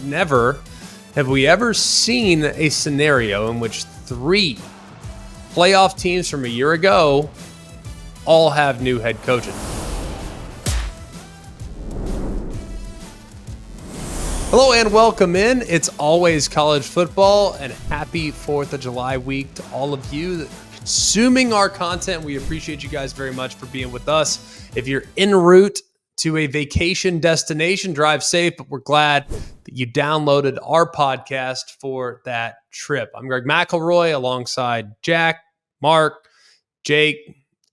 never have we ever seen a scenario in which 3 playoff teams from a year ago all have new head coaches. Hello and welcome in. It's always college football, and happy 4th of July week to all of you that are consuming our content. We appreciate you guys very much for being with us. If you're en route to a vacation destination, drive safe, but we're glad that you downloaded our podcast for that trip. I'm Greg McElroy alongside Jack, Mark, Jake.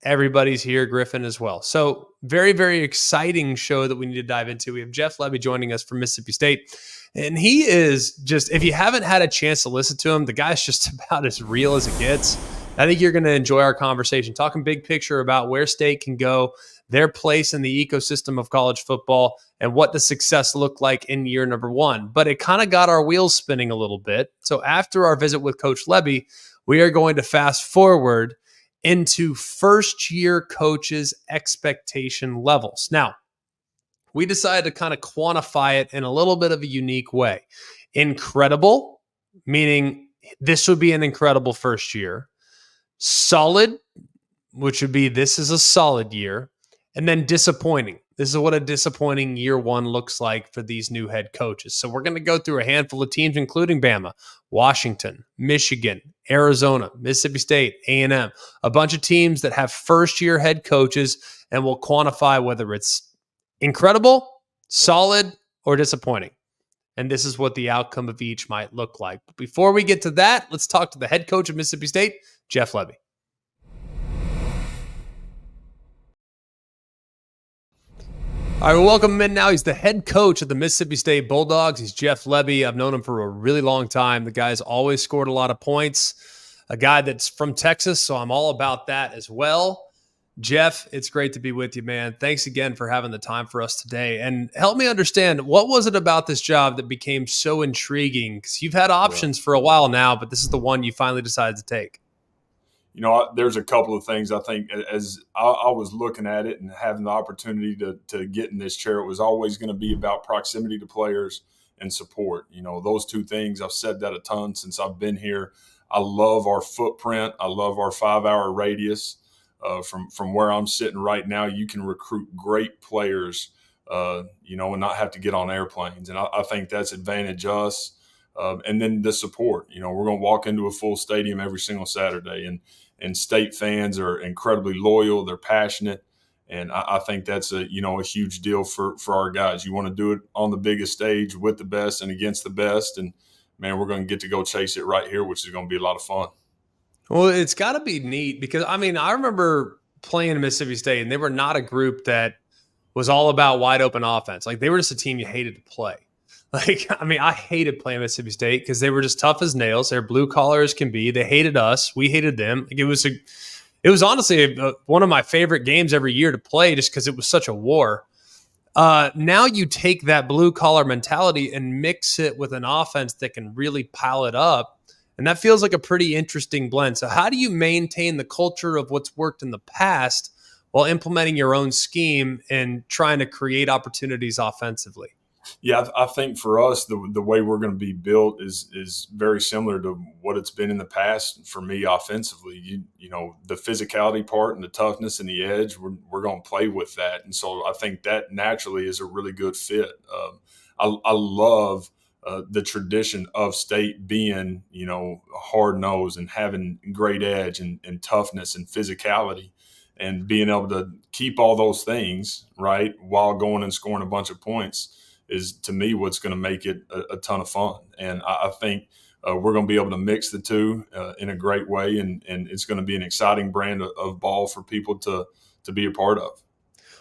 Everybody's here, Griffin as well. So very, very exciting show that we need to dive into. We have Jeff Lebby joining us from Mississippi State. And he is just, if you haven't had a chance to listen to him, the guy's just about as real as it gets. I think you're going to enjoy our conversation, talking big picture about where State can go, their place in the ecosystem of college football, and what the success looked like in year number 1. But it kind of got our wheels spinning a little bit. So after our visit with Coach Lebby, we are going to fast forward into first-year coaches' expectation levels. Now, we decided to kind of quantify it in a little bit of a unique way. Incredible, meaning this would be an incredible first year. Solid, which would be this is a solid year. And then disappointing. This is what a disappointing year 1 looks like for these new head coaches. So we're going to go through a handful of teams, including Bama, Washington, Michigan, Arizona, Mississippi State, A&M, a bunch of teams that have first-year head coaches, and we'll quantify whether it's incredible, solid, or disappointing. And this is what the outcome of each might look like. But before we get to that, let's talk to the head coach of Mississippi State, Jeff Lebby. All right, well, welcome him in now. He's the head coach of the Mississippi State Bulldogs. He's Jeff Lebby. I've known him for a really long time. The guy's always scored a lot of points. A guy that's from Texas, so I'm all about that as well. Jeff, it's great to be with you, man. Thanks again for having the time for us today. And help me understand, what was it about this job that became so intriguing? Because you've had options for a while now, but this is the one you finally decided to take. You know, there's a couple of things I think as I was looking at it and having the opportunity to get in this chair, it was always going to be about proximity to players and support. You know, those two things, I've said that a ton since I've been here. I love our footprint. I love our 5-hour radius. From where I'm sitting right now, you can recruit great players, you know, and not have to get on airplanes. And I think that's advantage us. And then the support, you know, we're going to walk into a full stadium every single Saturday, and State fans are incredibly loyal. They're passionate. And I think that's a huge deal for our guys. You want to do it on the biggest stage with the best and against the best. And man, we're going to get to go chase it right here, which is going to be a lot of fun. Well, it's got to be neat because, I mean, I remember playing in Mississippi State, and they were not a group that was all about wide open offense. Like, they were just a team you hated to play. Like, I mean, I hated playing Mississippi State because they were just tough as nails. They're blue collar as can be. They hated us. We hated them. Like, it was honestly one of my favorite games every year to play just because it was such a war. Now you take that blue collar mentality and mix it with an offense that can really pile it up. And that feels like a pretty interesting blend. So how do you maintain the culture of what's worked in the past while implementing your own scheme and trying to create opportunities offensively? Yeah, I think for us, the way we're going to be built is very similar to what it's been in the past for me offensively. You know, the physicality part and the toughness and the edge, we're going to play with that. And so I think that naturally is a really good fit. I love the tradition of State being, you know, hard-nosed and having great edge and toughness and physicality and being able to keep all those things, right, while going and scoring a bunch of points is, to me, what's going to make it a ton of fun. And I think we're going to be able to mix the two in a great way, and it's going to be an exciting brand of ball for people to be a part of.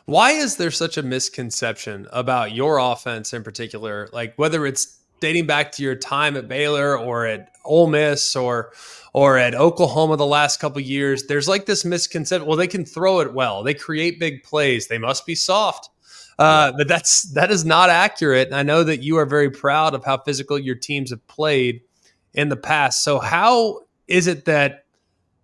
Why is there such a misconception about your offense in particular? Like, whether it's dating back to your time at Baylor or at Ole Miss or at Oklahoma the last couple of years, there's like this misconception. Well, they can throw it well. They create big plays. They must be soft. But that is not accurate. And I know that you are very proud of how physical your teams have played in the past. So how is it that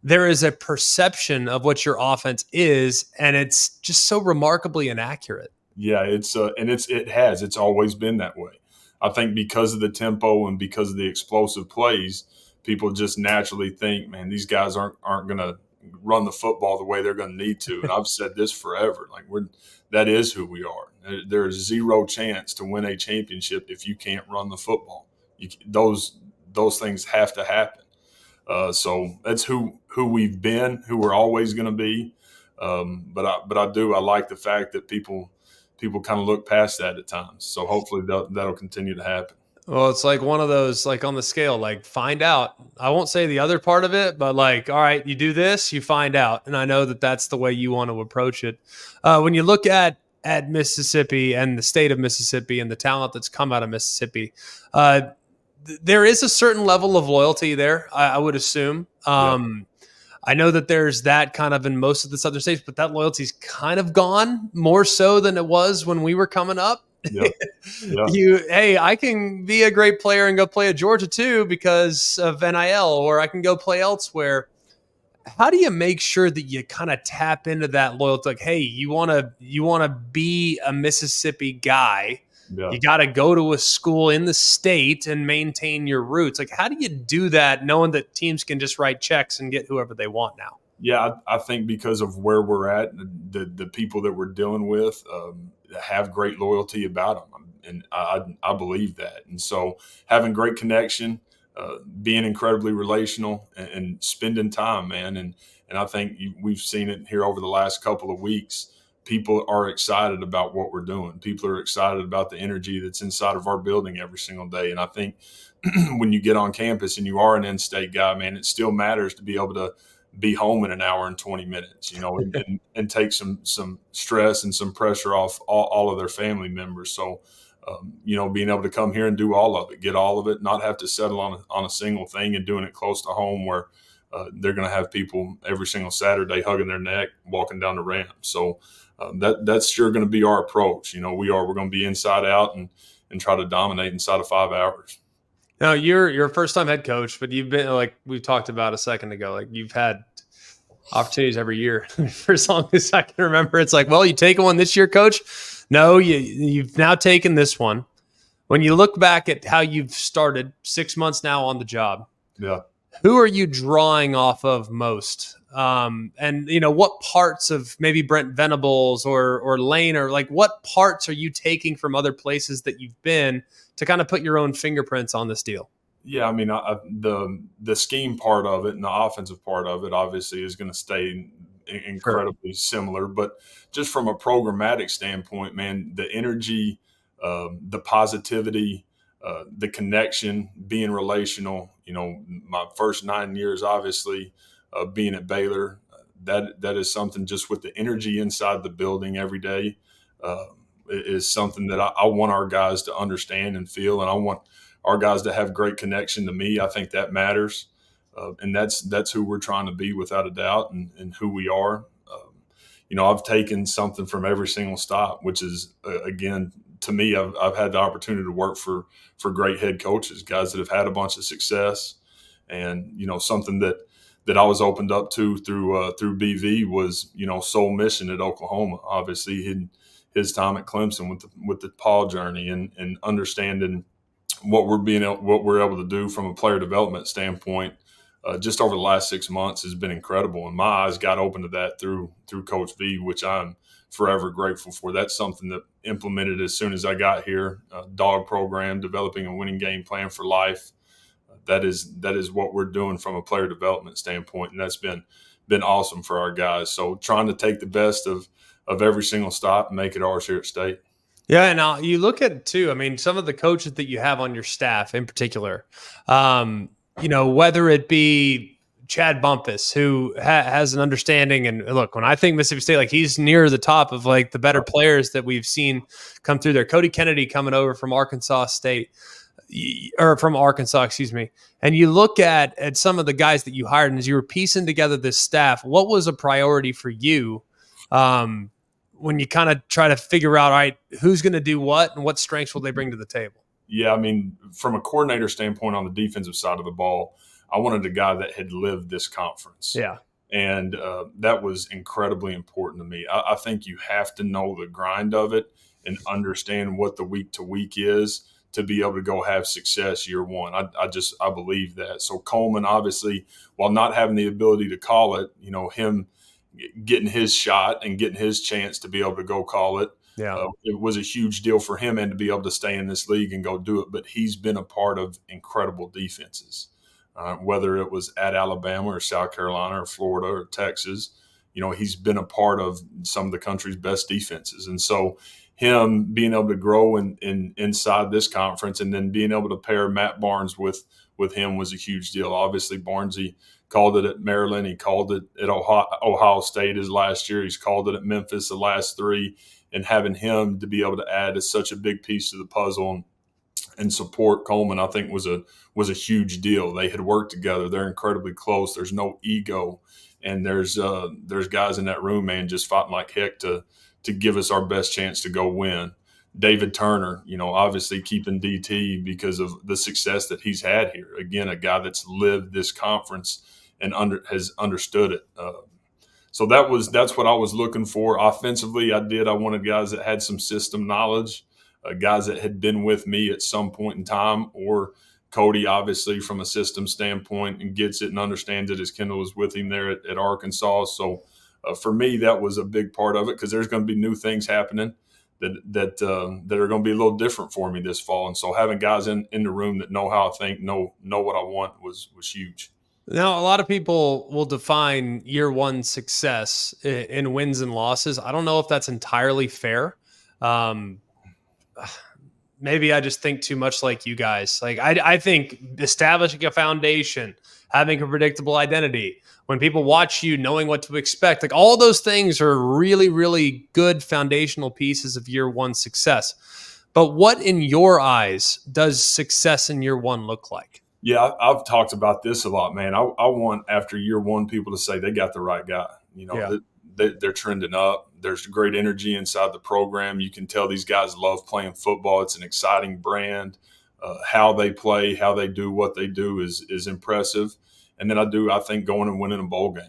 there is a perception of what your offense is, and it's just so remarkably inaccurate? Yeah, it's always been that way. I think because of the tempo and because of the explosive plays, people just naturally think, man, these guys aren't going to run the football the way they're going to need to. And I've said this forever. Like, that is who we are. There is zero chance to win a championship if you can't run the football. Those things have to happen. So that's who we've been, who we're always going to be. But I like the fact that people kind of look past that at times. So hopefully that'll continue to happen. Well, it's like one of those, like on the scale, like find out. I won't say the other part of it, but like, all right, you do this, you find out. And I know that that's the way you want to approach it. When you look at Mississippi and the state of Mississippi and the talent that's come out of Mississippi, there is a certain level of loyalty there, I would assume. I know that there's that kind of in most of the southern states, but that loyalty's kind of gone more so than it was when we were coming up. Yeah. Hey, I can be a great player and go play at Georgia too because of NIL, or I can go play elsewhere. How do you make sure that you kind of tap into that loyalty? Like, hey, you want to be a Mississippi guy. Yeah. You got to go to a school in the state and maintain your roots. Like, how do you do that knowing that teams can just write checks and get whoever they want now? Yeah, I think because of where we're at, the people that we're dealing with have great loyalty about them. And I believe that. And so having great connection, being incredibly relational and spending time, man. And I think we've seen it here over the last couple of weeks. People are excited about what we're doing. People are excited about the energy that's inside of our building every single day. And I think when you get on campus and you are an in-state guy, man, it still matters to be able to be home in an hour and 20 minutes, and take some stress and some pressure off all of their family members. So, being able to come here and do all of it, get all of it, not have to settle on a single thing, and doing it close to home where they're going to have people every single Saturday hugging their neck, walking down the ramp. So that's sure going to be our approach. We're going to be inside out and try to dominate inside of 5 hours. Now, you're a first-time head coach, but you've been, like we talked about a second ago, like you've had opportunities every year for as long as I can remember. It's like, well, you take one this year, coach. No, you've now taken this one. When you look back at how you've started 6 months now on the job, yeah, who are you drawing off of most? And what parts of maybe Brent Venables or Lane, or like what parts are you taking from other places that you've been to kind of put your own fingerprints on this deal? Yeah, I mean, the scheme part of it and the offensive part of it obviously is going to stay incredibly similar. But just from a programmatic standpoint, man, the energy, the positivity, the connection, being relational. My first 9 years, obviously, being at Baylor, that is something just with the energy inside the building every day. Is something that I want our guys to understand and feel, and I want our guys to have great connection to me. I think that matters, and that's who we're trying to be without a doubt, and who we are. I've taken something from every single stop, which is again, to me, I've had the opportunity to work for great head coaches, guys that have had a bunch of success, and something that I was opened up to through BV was Soul Mission at Oklahoma. Obviously, his time at Clemson with the Paul journey and understanding what we're able to do from a player development standpoint, just over the last 6 months has been incredible. And my eyes got open to that through Coach V, which I'm forever grateful for. That's something that implemented as soon as I got here. Dog program, developing a winning game plan for life. That is what we're doing from a player development standpoint, and that's been awesome for our guys. So trying to take the best of every single stop and make it ours here at State. Yeah, and you look at it too. I mean, some of the coaches that you have on your staff in particular, whether it be Chad Bumpus, who has an understanding. And look, when I think Mississippi State, like he's near the top of like the better players that we've seen come through there. Cody Kennedy coming over from Arkansas State. Or from Arkansas, excuse me. And you look at some of the guys that you hired, and as you were piecing together this staff, what was a priority for you when you kind of try to figure out, all right, who's going to do what and what strengths will they bring to the table? Yeah, I mean, from a coordinator standpoint on the defensive side of the ball, I wanted a guy that had lived this conference. Yeah. And that was incredibly important to me. I think you have to know the grind of it and understand what the week to week is to be able to go have success year one. I believe that. So Coleman, obviously, while not having the ability to call it, him getting his shot and getting his chance to be able to go call it, it was a huge deal for him, and to be able to stay in this league and go do it. But he's been a part of incredible defenses, whether it was at Alabama or South Carolina or Florida or Texas. He's been a part of some of the country's best defenses. And so him being able to grow inside this conference, and then being able to pair Matt Barnes with him, was a huge deal. Obviously, Barnesy called it at Maryland. He called it at Ohio State his last year. He's called it at Memphis the last three. And having him to be able to add is such a big piece to the puzzle and support Coleman, I think, was a huge deal. They had worked together. They're incredibly close. There's no ego. And there's guys in that room, man, just fighting like heck to give us our best chance to go win. David Turner, obviously keeping DT because of the success that he's had here. Again, a guy that's lived this conference and has understood it. So that's what I was looking for. Offensively, I wanted guys that had some system knowledge, guys that had been with me at some point in time, or Cody, obviously, from a system standpoint, and gets it and understands it, as Kendall was with him there at Arkansas. So for me, that was a big part of it, because there's going to be new things happening that are going to be a little different for me this fall. And so having guys in the room that know how I think, know what I want was huge. Now, a lot of people will define year one success in wins and losses. I don't know if that's entirely fair. Maybe I just think too much like you guys. Like I think establishing a foundation, having a predictable identity, when people watch you, knowing what to expect, like all those things are really, really good foundational pieces of year one success. But what, in your eyes, does success in year one look like? Yeah, I've talked about this a lot, man. I want, after year one, people to say they got the right guy. They're trending up. There's great energy inside the program. You can tell these guys love playing football. It's an exciting brand. How they play, how they do what they do is impressive. And then I think going and winning a bowl game.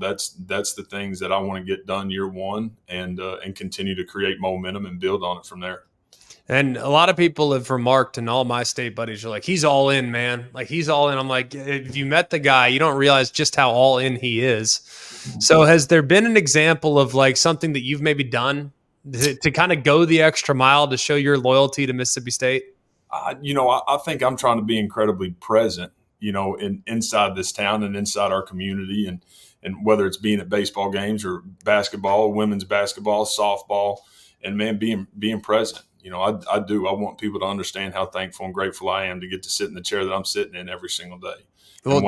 That's the things that I want to get done year one, and continue to create momentum and build on it from there. And a lot of people have remarked, and all my state buddies are like, he's all in, man. Like, he's all in. I'm like, if you met the guy, you don't realize just how all in he is. So has there been an example of like something that you've maybe done to kind of go the extra mile to show your loyalty to Mississippi State? I think I'm trying to be incredibly present, inside this town and inside our community, and whether it's being at baseball games or basketball, women's basketball, softball, and man, being present. I do. I want people to understand how thankful and grateful I am to get to sit in the chair that I'm sitting in every single day. Well,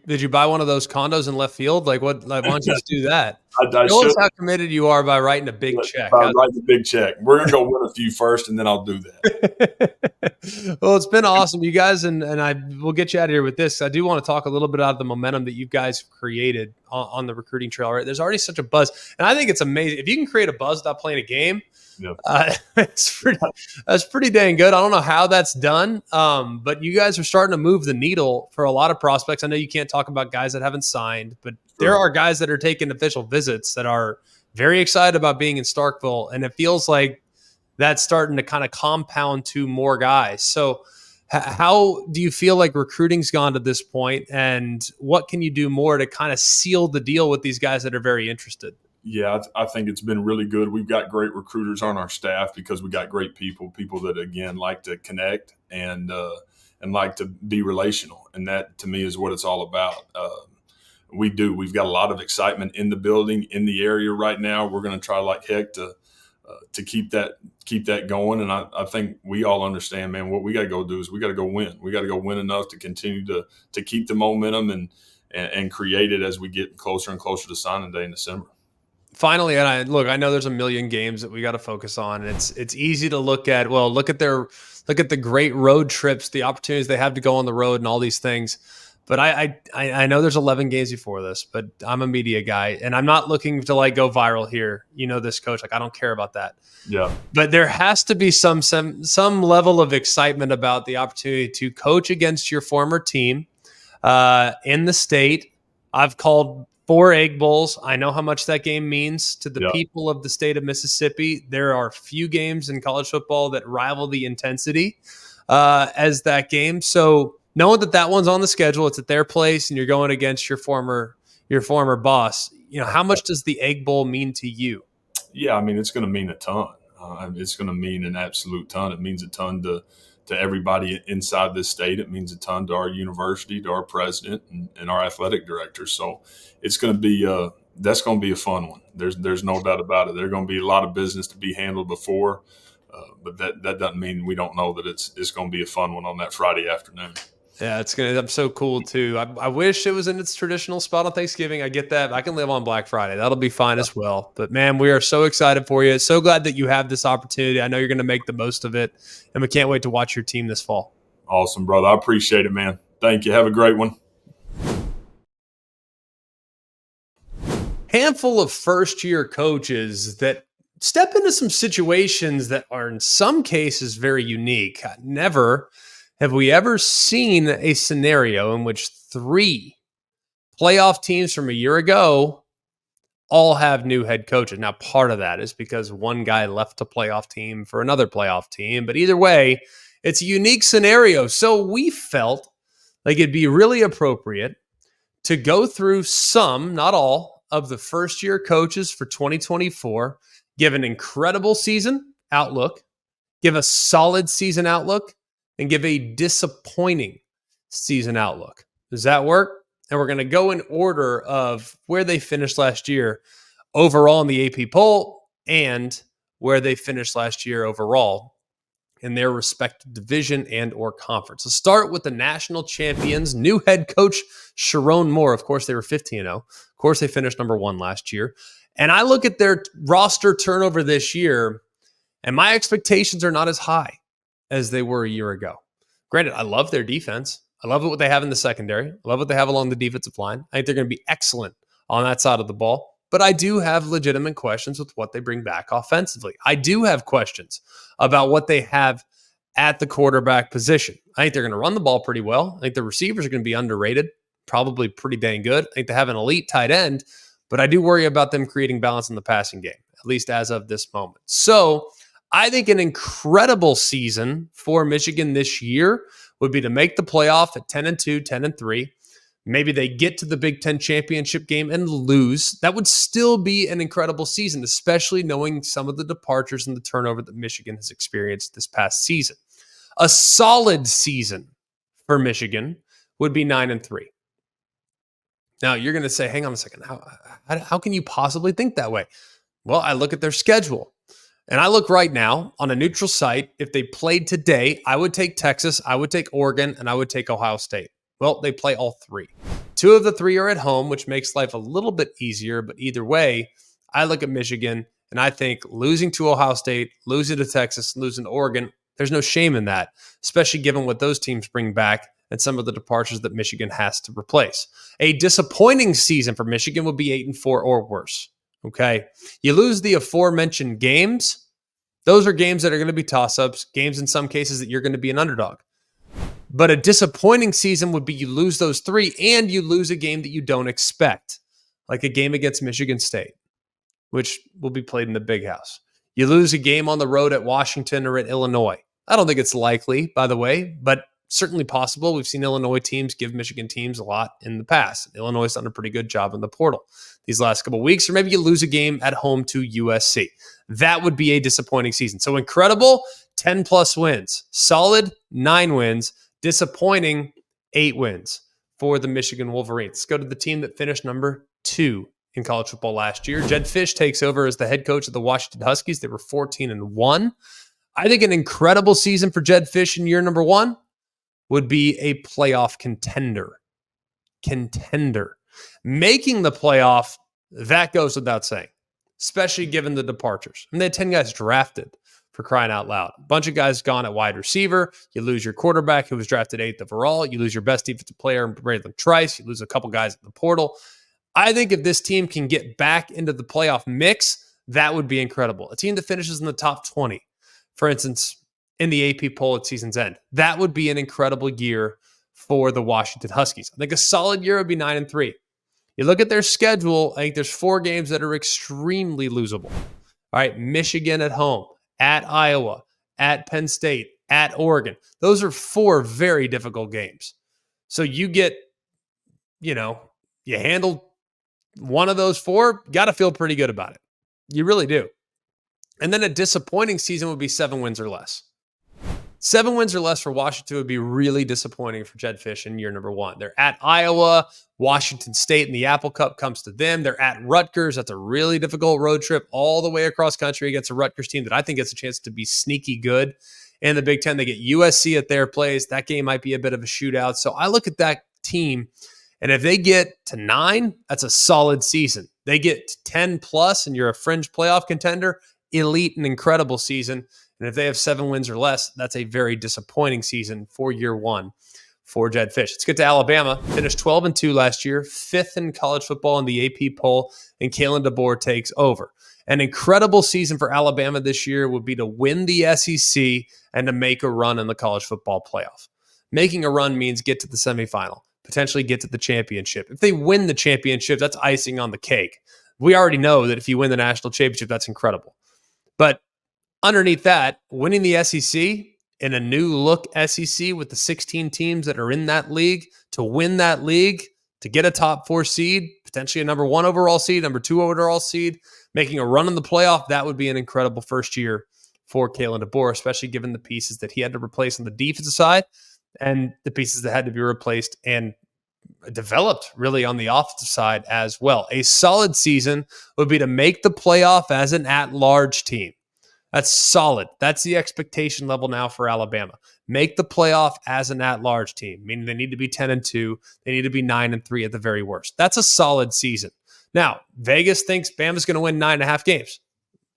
did you buy one of those condos in left field? Like what? Like, why don't you just do that? Show us how committed you are by writing a big check. Writing a big check. We're gonna go win a few first, and then I'll do that. Well, it's been awesome, you guys, and I will get you out of here with this. I do want to talk a little bit about the momentum that you guys have created on the recruiting trail. Right, there's already such a buzz, and I think it's amazing if you can create a buzz without playing a game. Yep. That's pretty dang good. I don't know how that's done, but you guys are starting to move the needle for a lot of prospects. I know you can't talk about guys that haven't signed, but there are guys that are taking official visits that are very excited about being in Starkville, and it feels like that's starting to kind of compound to more guys. So how do you feel like recruiting's gone to this point, and what can you do more to kind of seal the deal with these guys that are very interested? Yeah, I think it's been really good. We've got great recruiters on our staff because we got great people that, again, like to connect and like to be relational. And that, to me, is what it's all about. We've got a lot of excitement in the building, in the area right now. We're going to try like heck to keep that going. And I think we all understand, man, what we got to go do is we got to go win. We got to go win enough to continue to keep the momentum and create it as we get closer and closer to signing day in December. Finally, and I know there's a million games that we got to focus on. And it's easy to look at the great road trips, the opportunities they have to go on the road and all these things. But I know there's 11 games before this, but I'm a media guy and I'm not looking to like go viral here. This coach, like I don't care about that. Yeah. But there has to be some level of excitement about the opportunity to coach against your former team in the state. I've called 4 Egg Bowls. I know how much that game means to the Yeah. people of the state of Mississippi. There are few games in college football that rival the intensity as that game. So knowing that one's on the schedule, it's at their place, and you're going against your former boss. How much does the Egg Bowl mean to you? Yeah, I mean, it's going to mean a ton. It's going to mean an absolute ton. It means a ton to everybody inside this state. It means a ton to our university, to our president, and our athletic director. So it's going to be that's going to be a fun one. There's no doubt about it. There's going to be a lot of business to be handled before, but that doesn't mean we don't know that it's going to be a fun one on that Friday afternoon. Yeah, it's gonna. I'm so cool too. I wish it was in its traditional spot on Thanksgiving. I get that. I can live on Black Friday. That'll be fine as well. But man, we are so excited for you. So glad that you have this opportunity. I know you're going to make the most of it, and we can't wait to watch your team this fall. Awesome, brother. I appreciate it, man. Thank you. Have a great one. Handful of first-year coaches that step into some situations that are in some cases very unique. Never have we ever seen a scenario in which 3 playoff teams from a year ago all have new head coaches? Now, part of that is because one guy left a playoff team for another playoff team. But either way, it's a unique scenario. So we felt like it'd be really appropriate to go through some, not all, of the first-year coaches for 2024, give an incredible season outlook, give a solid season outlook, and give a disappointing season outlook. Does that work? And we're going to go in order of where they finished last year overall in the AP poll and where they finished last year overall in their respective division and or conference. Let's start with the national champions, new head coach Sherrone Morre. Of course, they were 15-0. Of course, they finished number 1 last year. And I look at their roster turnover this year, and my expectations are not as high as they were a year ago. Granted, I love their defense. I love what they have in the secondary. I love what they have along the defensive line. I think they're going to be excellent on that side of the ball. But I do have legitimate questions with what they bring back offensively. I do have questions about what they have at the quarterback position. I think they're going to run the ball pretty well. I think the receivers are going to be underrated, probably pretty dang good. I think they have an elite tight end, but I do worry about them creating balance in the passing game, at least as of this moment. So I think an incredible season for Michigan this year would be to make the playoff at 10-2, 10-3. Maybe they get to the Big Ten championship game and lose. That would still be an incredible season, especially knowing some of the departures and the turnover that Michigan has experienced this past season. A solid season for Michigan would be 9-3. Now, you're going to say, hang on a second. How can you possibly think that way? Well, I look at their schedule. And I look right now on a neutral site. If they played today, I would take Texas, I would take Oregon, and I would take Ohio State. Well, they play all 3. 2 of the 3 are at home, which makes life a little bit easier. But either way, I look at Michigan, and I think losing to Ohio State, losing to Texas, losing to Oregon, there's no shame in that, especially given what those teams bring back and some of the departures that Michigan has to replace. A disappointing season for Michigan would be 8-4 or worse. Okay, you lose the aforementioned games. Those are games that are going to be toss-ups, games in some cases that you're going to be an underdog. But a disappointing season would be you lose those 3 and you lose a game that you don't expect, like a game against Michigan State, which will be played in the Big House. You lose a game on the road at Washington or at Illinois. I don't think it's likely, by the way, but certainly possible. We've seen Illinois teams give Michigan teams a lot in the past. Illinois has done a pretty good job in the portal these last couple of weeks, or maybe you lose a game at home to USC. That would be a disappointing season. So incredible, 10-plus wins. Solid, 9 wins. Disappointing, 8 wins for the Michigan Wolverines. Let's go to the team that finished number 2 in college football last year. Jedd Fisch takes over as the head coach of the Washington Huskies. They were 14-1. I think an incredible season for Jedd Fisch in year number 1 would be a playoff contender. Making the playoff, that goes without saying, especially given the departures. I mean, they had 10 guys drafted, for crying out loud. A bunch of guys gone at wide receiver. You lose your quarterback who was drafted 8th overall. You lose your best defensive player, Braylon Trice. You lose a couple guys at the portal. I think if this team can get back into the playoff mix, that would be incredible. A team that finishes in the top 20, for instance, in the AP poll at season's end. That would be an incredible year for the Washington Huskies. I think a solid year would be 9-3. You look at their schedule, I think there's 4 games that are extremely losable. All right, Michigan at home, at Iowa, at Penn State, at Oregon. Those are 4 very difficult games. So you get, you handle one of those 4, got to feel pretty good about it. You really do. And then a disappointing season would be 7 wins or less. 7 wins or less for Washington would be really disappointing for Jedd Fisch in year number 1. They're at Iowa, Washington State, and the Apple Cup comes to them. They're at Rutgers. That's a really difficult road trip all the way across country against a Rutgers team that I think gets a chance to be sneaky good. In the Big Ten, they get USC at their place. That game might be a bit of a shootout. So I look at that team, and if they get to 9, that's a solid season. They get to 10 plus, and you're a fringe playoff contender, elite and incredible season. And if they have 7 wins or less, that's a very disappointing season for year 1 for Jedd Fisch. Let's get to Alabama. Finished 12-2 last year, 5th in college football in the AP poll, and Kalen DeBoer takes over. An incredible season for Alabama this year would be to win the SEC and to make a run in the college football playoff. Making a run means get to the semifinal, potentially get to the championship. If they win the championship, that's icing on the cake. We already know that if you win the national championship, that's incredible. But underneath that, winning the SEC in a new look SEC with the 16 teams that are in that league, to win that league, to get a top 4 seed, potentially a number 1 overall seed, number 2 overall seed, making a run in the playoff, that would be an incredible first year for Kalen DeBoer, especially given the pieces that he had to replace on the defensive side and the pieces that had to be replaced and developed really on the offensive side as well. A solid season would be to make the playoff as an at-large team. That's solid. That's the expectation level now for Alabama. Make the playoff as an at-large team, meaning they need to be 10-2. They need to be 9-3 at the very worst. That's a solid season. Now, Vegas thinks Bama's going to win 9.5 games.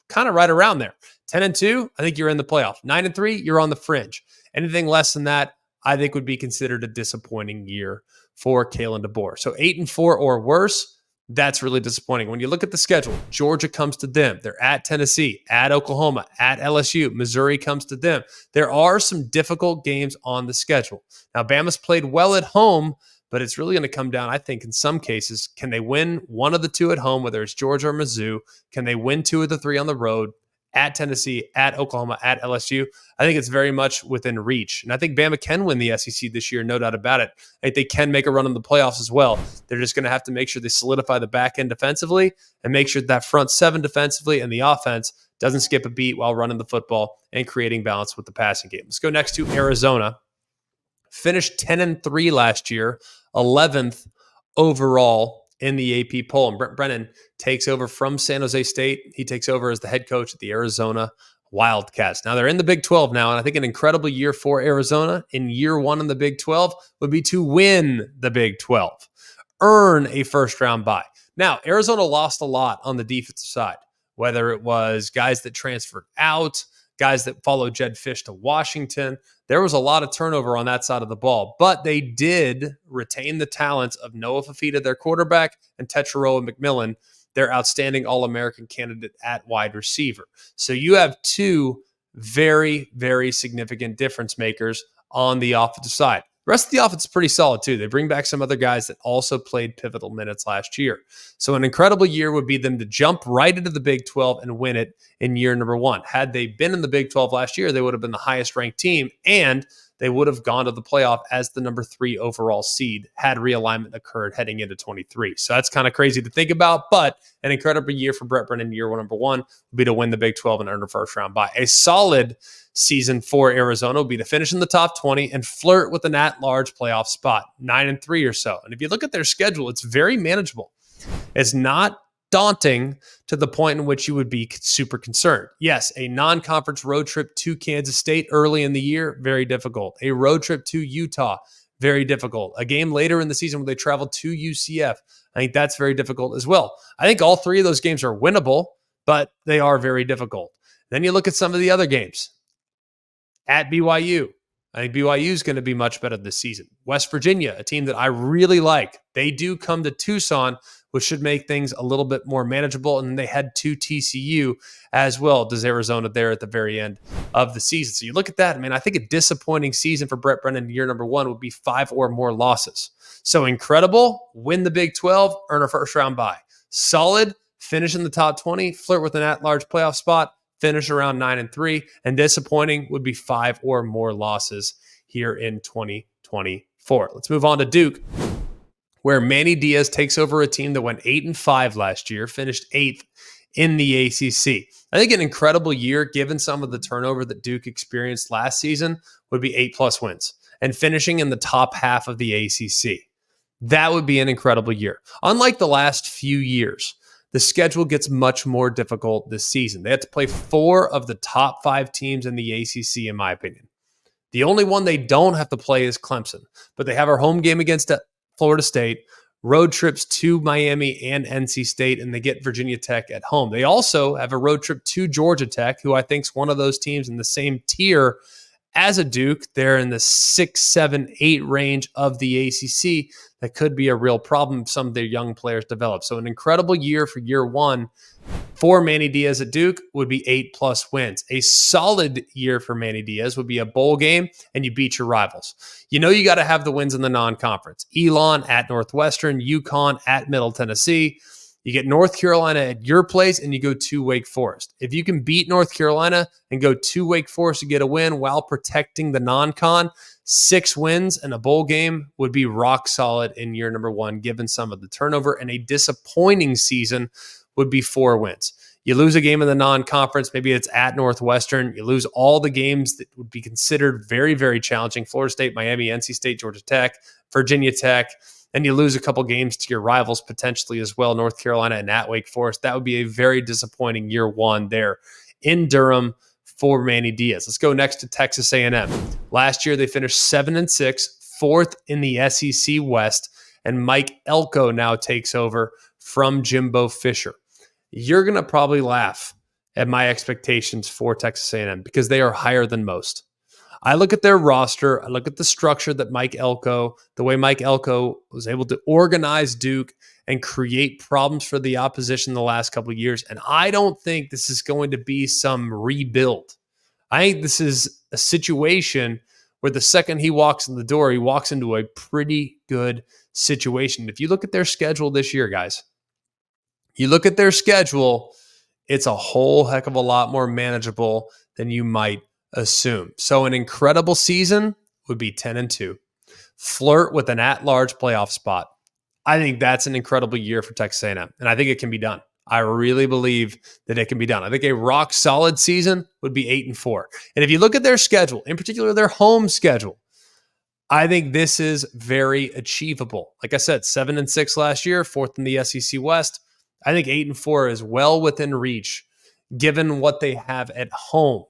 Kind of right around there. 10-2, I think you're in the playoff. 9-3, you're on the fringe. Anything less than that, I think would be considered a disappointing year for Kalen DeBoer. So 8-4 or worse, that's really disappointing. When you look at the schedule, Georgia comes to them. They're at Tennessee, at Oklahoma, at LSU. Missouri comes to them. There are some difficult games on the schedule. Now, Bama's played well at home, but it's really going to come down, I think, in some cases, can they win one of the 2 at home, whether it's Georgia or Mizzou? Can they win 2 of the 3 on the road? At Tennessee, at Oklahoma, at LSU, I think it's very much within reach. And I think Bama can win the SEC this year, no doubt about it. I think they can make a run in the playoffs as well. They're just going to have to make sure they solidify the back end defensively and make sure that front 7 defensively and the offense doesn't skip a beat while running the football and creating balance with the passing game. Let's go next to Arizona. Finished 10-3 last year, 11th overall in the AP poll. And Brennan takes over from San Jose State. He takes over as the head coach at the Arizona Wildcats. Now they're in the Big 12 now, and I think an incredible year for Arizona in year 1 in the Big 12 would be to win the Big 12, earn a first-round bye. Now, Arizona lost a lot on the defensive side, whether it was guys that transferred out, guys that followed Jedd Fisch to Washington. There was a lot of turnover on that side of the ball, but they did retain the talents of Noah Fafita, their quarterback, and Tetairoa McMillan, their outstanding All-American candidate at wide receiver. So you have 2 very, very significant difference makers on the offensive side. The rest of the offense is pretty solid too. They bring back some other guys that also played pivotal minutes last year. So an incredible year would be them to jump right into the Big 12 and win it in year number 1. Had they been in the Big 12 last year, they would have been the highest ranked team, and they would have gone to the playoff as the number 3 overall seed had realignment occurred heading into 23. So that's kind of crazy to think about, but an incredible year for Brennan in year number 1 would be to win the Big 12 and earn a first round bye. A solid season for Arizona will be to finish in the top 20 and flirt with an at-large playoff spot, 9-3 or so. And if you look at their schedule, it's very manageable. It's not daunting to the point in which you would be super concerned. Yes, a non-conference road trip to Kansas State early in the year, very difficult. A road trip to Utah, very difficult. A game later in the season where they travel to UCF, I think that's very difficult as well. I think all 3 of those games are winnable, but they are very difficult. Then you look at some of the other games. At BYU, I think BYU is going to be much better this season. West Virginia, a team that I really like. They do come to Tucson, which should make things a little bit more manageable. And then they head to TCU as well. Does Arizona there at the very end of the season. So you look at that, man, I think a disappointing season for Brent Brennan year number 1 would be 5 or more losses. So incredible, win the Big 12, earn a first round bye. Solid, finish in the top 20, flirt with an at-large playoff spot, finish around 9-3, and disappointing would be 5 or more losses here in 2024. Let's move on to Duke, where Manny Diaz takes over a team that went 8-5 last year, finished 8th in the ACC. I think an incredible year, given some of the turnover that Duke experienced last season, would be 8+ wins and finishing in the top half of the ACC. That would be an incredible year. Unlike the last few years, the schedule gets much more difficult this season. They have to play 4 of the top 5 teams in the ACC, in my opinion. The only one they don't have to play is Clemson, but they have our home game against Florida State, road trips to Miami and NC State, and they get Virginia Tech at home. They also have a road trip to Georgia Tech, who I think is one of those teams in the same tier as a Duke. They're in the 6, 7, 8 range of the ACC. That could be a real problem if some of their young players develop. So an incredible year for year 1 for Manny Diaz at Duke would be 8+ wins. A solid year for Manny Diaz would be a bowl game and you beat your rivals. You know you got to have the wins in the non-conference. Elon at Northwestern, UConn at Middle Tennessee. You get North Carolina at your place and you go to Wake Forest. If you can beat North Carolina and go to Wake Forest to get a win while protecting the non-con, 6 wins and a bowl game would be rock solid in year number 1, given some of the turnover. And a disappointing season would be 4 wins. You lose a game in the non-conference, maybe it's at Northwestern. You lose all the games that would be considered very, very challenging. Florida State, Miami, NC State, Georgia Tech, Virginia Tech. And you lose a couple games to your rivals potentially as well, North Carolina and at Wake Forest. That would be a very disappointing year 1 there in Durham for Manny Diaz. Let's go next to Texas A&M. Last year, they finished 7-6, 4th in the SEC West, and Mike Elko now takes over from Jimbo Fisher. You're going to probably laugh at my expectations for Texas A&M because they are higher than most. I look at their roster, I look at the structure that Mike Elko, the way Mike Elko was able to organize Duke and create problems for the opposition the last couple of years. And I don't think this is going to be some rebuild. I think this is a situation where the second he walks in the door, he walks into a pretty good situation. If you look at their schedule this year, guys, you look at their schedule, it's a whole heck of a lot more manageable than you might assume. So an incredible season would be 10-2. Flirt with an at-large playoff spot. I think that's an incredible year for Texas A&M, and I think it can be done. I really believe that it can be done. I think a rock-solid season would be 8-4. And if you look at their schedule, in particular their home schedule, I think this is very achievable. Like I said, 7-6 last year, 4th in the SEC West. I think 8-4 is well within reach, given what they have at home.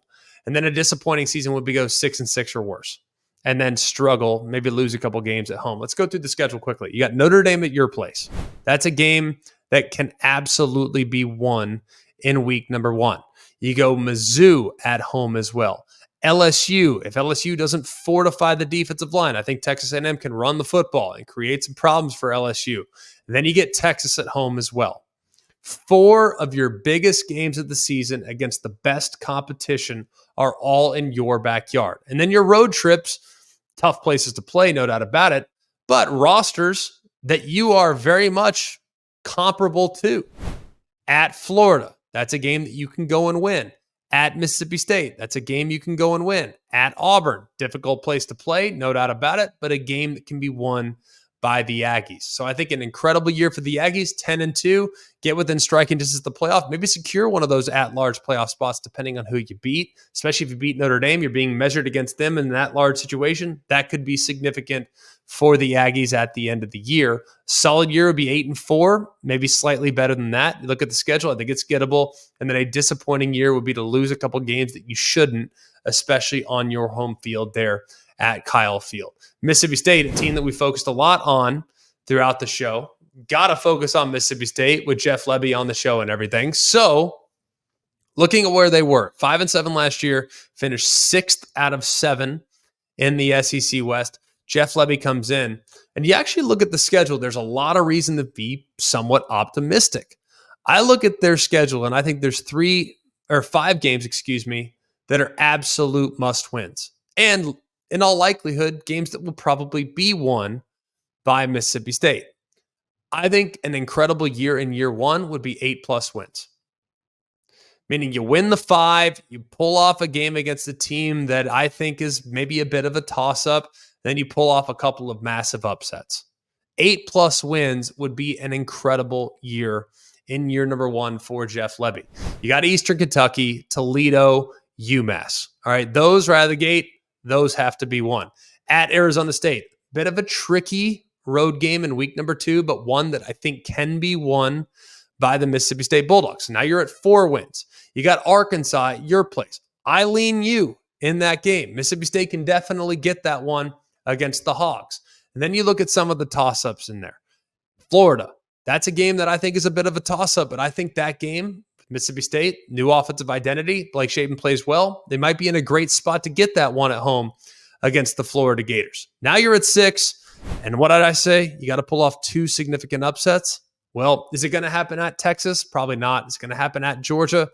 And then a disappointing season would be go 6-6 or worse, and then struggle, maybe lose a couple games at home. Let's go through the schedule quickly. You got Notre Dame at your place. That's a game that can absolutely be won in week number 1. You go Mizzou at home as well. LSU, if LSU doesn't fortify the defensive line, I think Texas A&M can run the football and create some problems for LSU. And then you get Texas at home as well. 4 of your biggest games of the season against the best competition are all in your backyard. And then your road trips, tough places to play, no doubt about it, but rosters that you are very much comparable to. At Florida, that's a game that you can go and win. At Mississippi State, that's a game you can go and win. At Auburn, difficult place to play, no doubt about it, but a game that can be won by the Aggies. So I think an incredible year for the Aggies, 10-2, get within striking distance of the playoff, maybe secure one of those at-large playoff spots depending on who you beat. Especially if you beat Notre Dame, you're being measured against them in that large situation. That could be significant for the Aggies at the end of the year. Solid year would be 8-4, maybe slightly better than that. You look at the schedule, I think it's gettable. And then a disappointing year would be to lose a couple games that you shouldn't, especially on your home field there at Kyle Field. Mississippi State, a team that we focused a lot on throughout the show. Got to focus on Mississippi State with Jeff Lebby on the show and everything. So looking at where they were, 5-7 last year, finished 6th out of 7 in the SEC West. Jeff Lebby comes in, and you actually look at the schedule, there's a lot of reason to be somewhat optimistic. I look at their schedule, and I think there's 5 games, that are absolute must-wins. And in all likelihood, games that will probably be won by Mississippi State. I think an incredible year in year one would be 8+ wins. Meaning you win the 5, you pull off a game against a team that I think is maybe a bit of a toss-up, then you pull off a couple of massive upsets. 8+ wins would be an incredible year in year number 1 for Jeff Lebby. You got Eastern Kentucky, Toledo, UMass. All right, those right out of the gate, those have to be won. At Arizona State, bit of a tricky road game in week number 2, but one that I think can be won by the Mississippi State Bulldogs. Now you're at 4 wins. You got Arkansas at your place. I lean you in that game. Mississippi State can definitely get that one against the Hogs. And then you look at some of the toss-ups in there. Florida, that's a game that I think is a bit of a toss-up, but I think that game, Mississippi State, new offensive identity, Blake Shapen plays well. They might be in a great spot to get that one at home against the Florida Gators. Now you're at 6, and what did I say? You got to pull off 2 significant upsets. Well, is it going to happen at Texas? Probably not. Is it going to happen at Georgia?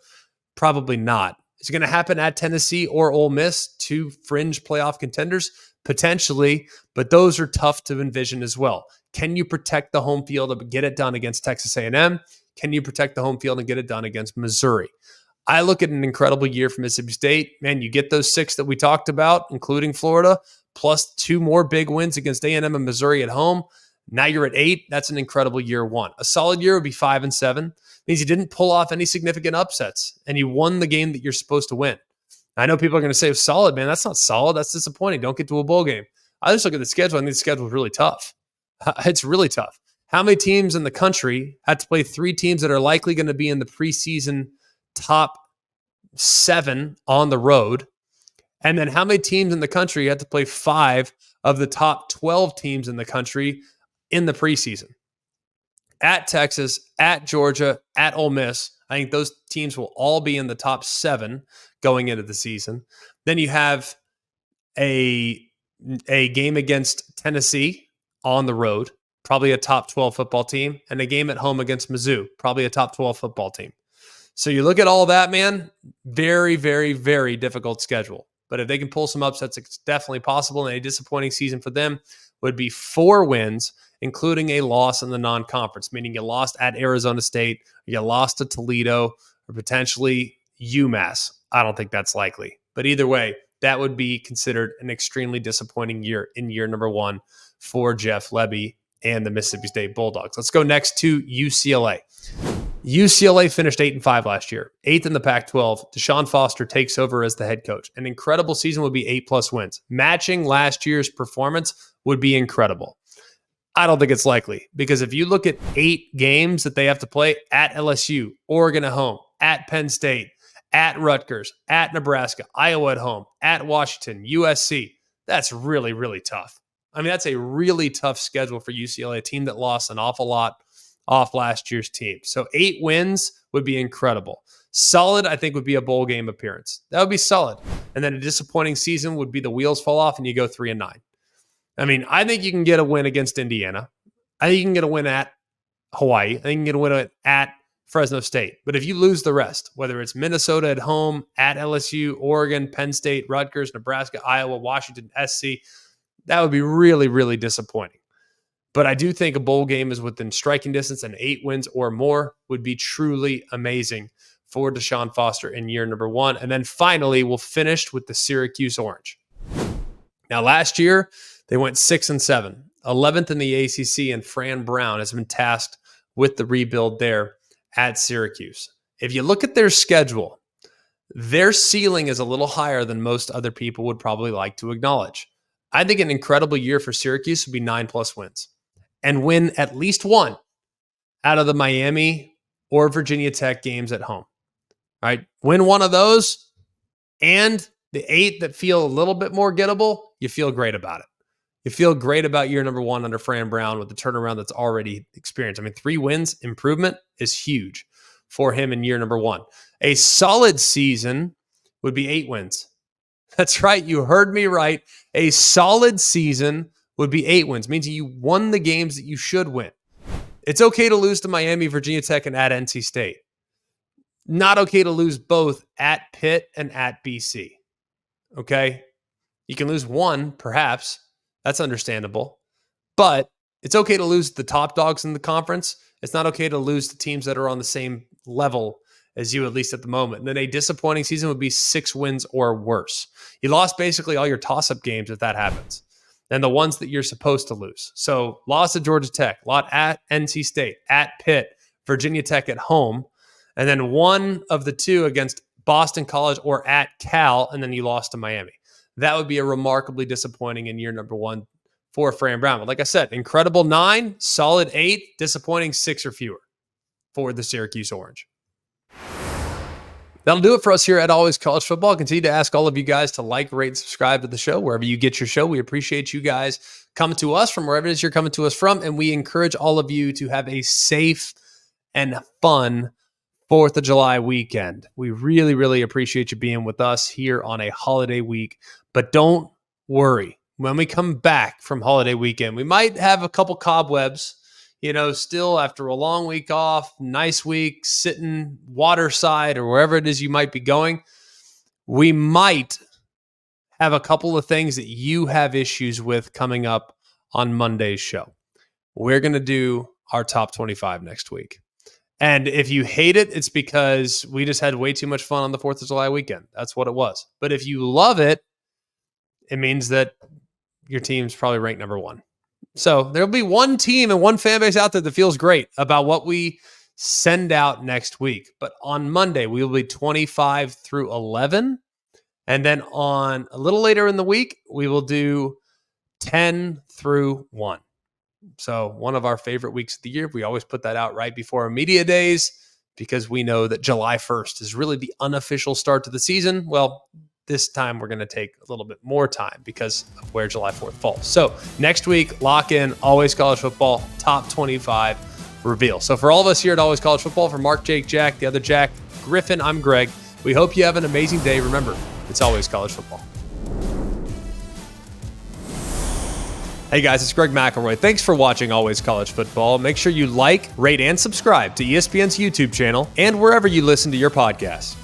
Probably not. Is it going to happen at Tennessee or Ole Miss, 2 fringe playoff contenders? Potentially, but those are tough to envision as well. Can you protect the home field and get it done against Texas A&M? Can you protect the home field and get it done against Missouri? I look at an incredible year for Mississippi State. Man, you get those 6 that we talked about, including Florida, plus 2 more big wins against A&M and Missouri at home. Now you're at 8. That's an incredible year 1. A solid year would be 5-7. Means you didn't pull off any significant upsets, and you won the game that you're supposed to win. I know people are going to say, solid, man. That's not solid. That's disappointing. Don't get to a bowl game. I just look at the schedule. I think the schedule is really tough. It's really tough. How many teams in the country had to play 3 teams that are likely going to be in the preseason top 7 on the road? And then how many teams in the country had to play 5 of the top 12 teams in the country in the preseason? At Texas, at Georgia, at Ole Miss, I think those teams will all be in the top 7 going into the season. Then you have a game against Tennessee on the road, probably a top 12 football team, and a game at home against Mizzou, probably a top 12 football team. So you look at all that, man, very, very, very difficult schedule. But if they can pull some upsets, it's definitely possible. And a disappointing season for them would be 4 wins, including a loss in the non-conference, meaning you lost at Arizona State, you lost to Toledo, or potentially UMass. I don't think that's likely. But either way, that would be considered an extremely disappointing year in year number 1 for Jeff Lebby and the Mississippi State Bulldogs. Let's go next to UCLA. UCLA finished 8-5 last year, 8th in the Pac-12. DeShaun Foster takes over as the head coach. An incredible season would be 8+ wins. Matching last year's performance would be incredible. I don't think it's likely, because if you look at 8 games that they have to play at LSU, Oregon at home, at Penn State, at Rutgers, at Nebraska, Iowa at home, at Washington, USC, that's really, really tough. I mean, that's a really tough schedule for UCLA, a team that lost an awful lot off last year's team. So 8 wins would be incredible. Solid, I think, would be a bowl game appearance. That would be solid. And then a disappointing season would be the wheels fall off and you go 3-9. I mean, I think you can get a win against Indiana. I think you can get a win at Hawaii. I think you can get a win at Fresno State. But if you lose the rest, whether it's Minnesota at home, at LSU, Oregon, Penn State, Rutgers, Nebraska, Iowa, Washington, SC, that would be really, really disappointing. But I do think a bowl game is within striking distance, and 8 wins or more would be truly amazing for DeShaun Foster in year number 1. And then finally, we'll finish with the Syracuse Orange. Now, last year, they went 6-7, 11th in the ACC, and Fran Brown has been tasked with the rebuild there at Syracuse. If you look at their schedule, their ceiling is a little higher than most other people would probably like to acknowledge. I think an incredible year for Syracuse would be 9+ wins and win at least 1 out of the Miami or Virginia Tech games at home. All right, win 1 of those, and the 8 that feel a little bit more gettable, you feel great about it. You feel great about year number 1 under Fran Brown with the turnaround that's already experienced. I mean, 3 wins improvement is huge for him in year number 1. A solid season would be 8 wins. That's right. You heard me right. A solid season would be 8 wins, means you won the games that you should win. It's okay to lose to Miami, Virginia Tech, and at NC State. Not okay to lose both at Pitt and at BC. Okay? You can lose one, perhaps. That's understandable. But it's okay to lose the top dogs in the conference. It's not okay to lose to teams that are on the same level as you, at least at the moment. And then a disappointing season would be 6 wins or worse. You lost basically all your toss-up games if that happens, and the ones that you're supposed to lose. So loss at Georgia Tech, lot at NC State, at Pitt, Virginia Tech at home, and then one of the two against Boston College or at Cal, and then you lost to Miami. That would be a remarkably disappointing in year number 1 for Fran Brown. But like I said, incredible 9, solid 8, disappointing 6 or fewer for the Syracuse Orange. That'll do it for us here at Always College Football. Continue to ask all of you guys to like, rate, and subscribe to the show wherever you get your show. We appreciate you guys coming to us from wherever it is you're coming to us from, and we encourage all of you to have a safe and fun 4th of July weekend. We really, really appreciate you being with us here on a holiday week, but don't worry. When we come back from holiday weekend, we might have a couple cobwebs, still after a long week off, nice week, sitting waterside or wherever it is you might be going. We might have a couple of things that you have issues with coming up on Monday's show. We're going to do our top 25 next week. And if you hate it, it's because we just had way too much fun on the 4th of July weekend. That's what it was. But if you love it, it means that your team's probably ranked number 1. So there'll be one team and one fan base out there that feels great about what we send out next week. But on Monday, we will be 25 through 11. And then on a little later in the week, we will do 10 through 1. So one of our favorite weeks of the year. We always put that out right before our media days because we know that July 1st is really the unofficial start to the season. Well, this time we're going to take a little bit more time because of where July 4th falls. So next week, lock in Always College Football, top 25 reveal. So for all of us here at Always College Football, for Mark, Jake, Jack, the other Jack, Griffin, I'm Greg. We hope you have an amazing day. Remember, it's always college football. Hey guys, it's Greg McElroy. Thanks for watching Always College Football. Make sure you like, rate, and subscribe to ESPN's YouTube channel and wherever you listen to your podcasts.